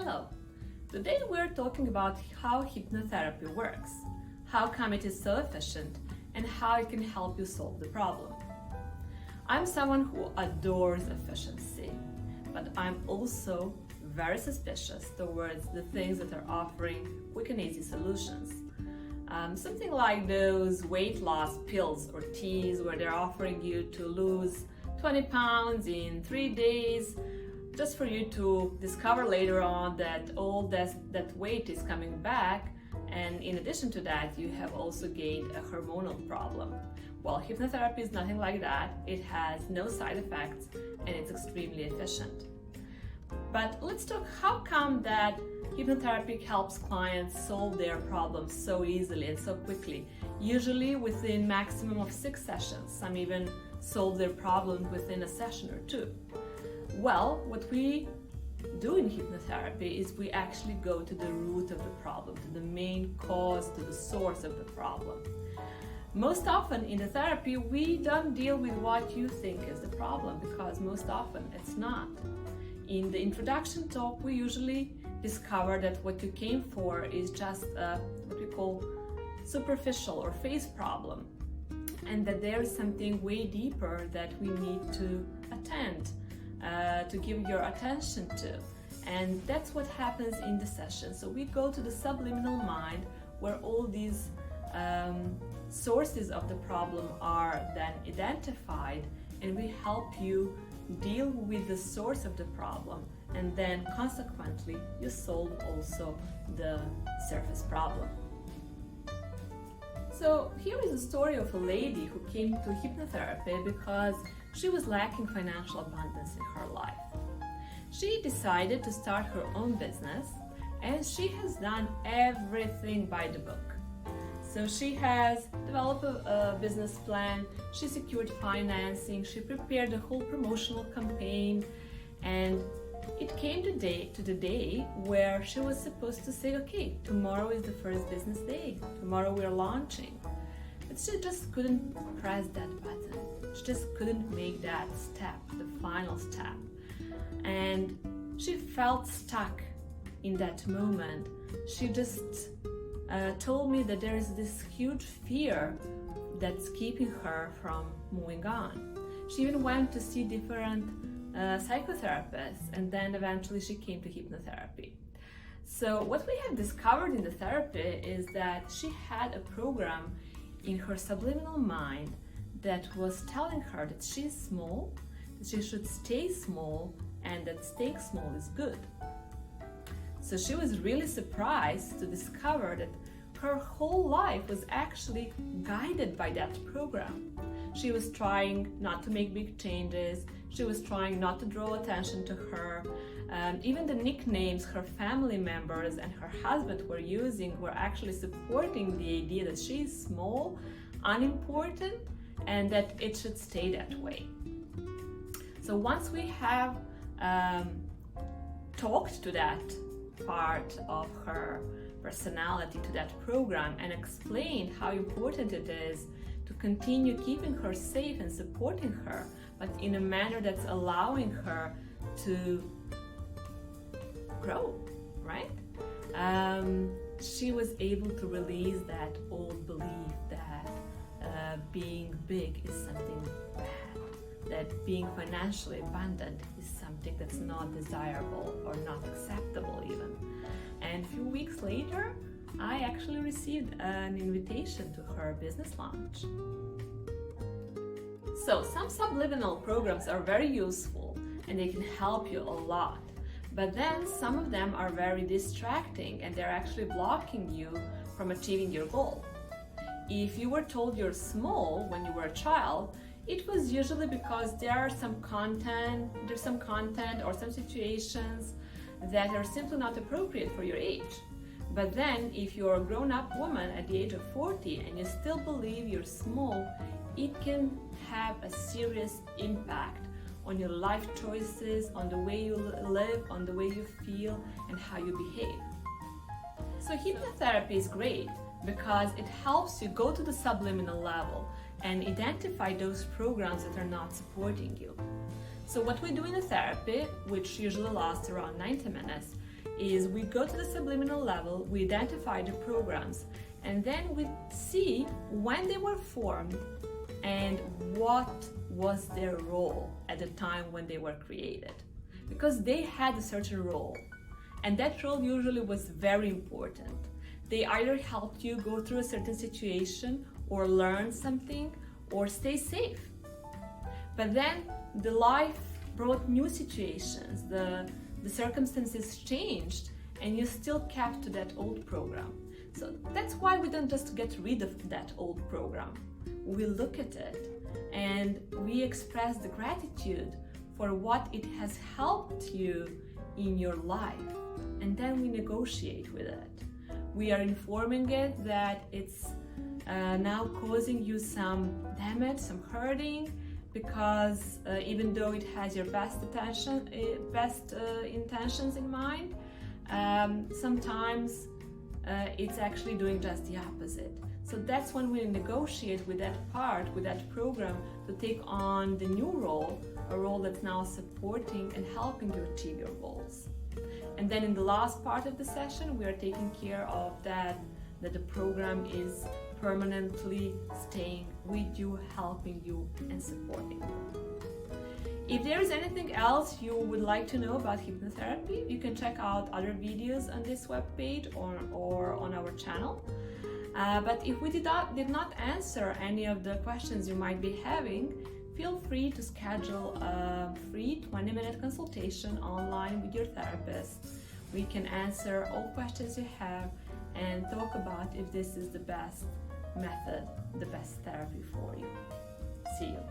Hello! Today we're talking about how hypnotherapy works, how come it is so efficient, and how it can help you solve the problem. I'm someone who adores efficiency, but I'm also very suspicious towards the things that are offering quick and easy solutions. Something like those weight loss pills or teas where they're offering you to lose 20 pounds in 3 days, just for you to discover later on that all that weight is coming back, and in addition to that you have also gained a hormonal problem. Well, hypnotherapy is nothing like that. It has no side effects and it's extremely efficient. But let's talk, how come that hypnotherapy helps clients solve their problems so easily and so quickly, usually within maximum of 6 sessions. Some even solve their problem within a session or 2. Well, what we do in hypnotherapy is we actually go to the root of the problem, to the main cause, to the source of the problem. Most often in the therapy, we don't deal with what you think is the problem, because most often it's not. In the introduction talk, we usually discover that what you came for is just what we call superficial or phase problem, and that there is something way deeper that we need to attend, to give your attention to. And that's what happens in the session. So we go to the subliminal mind, where all these sources of the problem are then identified, and we help you deal with the source of the problem, and then consequently you solve also the surface problem. So here is a story of a lady who came to hypnotherapy because she was lacking financial abundance in her life. She decided to start her own business, and she has done everything by the book. So she has developed a business plan, she secured financing, she prepared a whole promotional campaign, and it came to the day where she was supposed to say, okay, tomorrow is the first business day, tomorrow we're launching. But she just couldn't press that button. She just couldn't make that step, the final step. And she felt stuck in that moment. She just told me that there is this huge fear that's keeping her from moving on. She even went to see different psychotherapists, and then eventually she came to hypnotherapy. So what we have discovered in the therapy is that she had a program in her subliminal mind that was telling her that she's small, that she should stay small, and that staying small is good. So she was really surprised to discover that her whole life was actually guided by that program. She was trying not to make big changes. She was trying not to draw attention to her. Even the nicknames her family members and her husband were using were actually supporting the idea that she's small, unimportant, and that it should stay that way. So once we have talked to that part of her personality, to that program, and explained how important it is to continue keeping her safe and supporting her, but in a manner that's allowing her to grow, right? She was able to release that old belief that being big is something bad, that being financially abundant is something that's not desirable or not acceptable even. And a few weeks later, I actually received an invitation to her business launch. So some subliminal programs are very useful and they can help you a lot, but then some of them are very distracting and they're actually blocking you from achieving your goal. If you were told you're small when you were a child, it was usually because there's some content or some situations that are simply not appropriate for your age. But then if you're a grown-up woman at the age of 40 and you still believe you're small, it can have a serious impact on your life choices, on the way you live, on the way you feel, and how you behave. So hypnotherapy is great because it helps you go to the subliminal level and identify those programs that are not supporting you. So what we do in the therapy, which usually lasts around 90 minutes, is we go to the subliminal level, we identify the programs, and then we see when they were formed and what was their role at the time when they were created. Because they had a certain role, and that role usually was very important. They either helped you go through a certain situation or learn something or stay safe. But then the life brought new situations, the circumstances changed, and you still kept to that old program. So that's why we don't just get rid of that old program. We look at it and we express the gratitude for what it has helped you in your life, and then we negotiate with it. We are informing it that it's now causing you some damage, some hurting, because even though it has your best intentions in mind, sometimes it's actually doing just the opposite. So that's when we negotiate with that part, with that program, to take on the new role, a role that's now supporting and helping you achieve your goals. And then in the last part of the session, we are taking care of that the program is permanently staying with you, helping you and supporting you. If there is anything else you would like to know about hypnotherapy, you can check out other videos on this webpage or on our channel. But if we did not answer any of the questions you might be having, feel free to schedule a free 20-minute consultation online with your therapist. We can answer all questions you have and talk about if this is the best method, the best therapy for you. See you.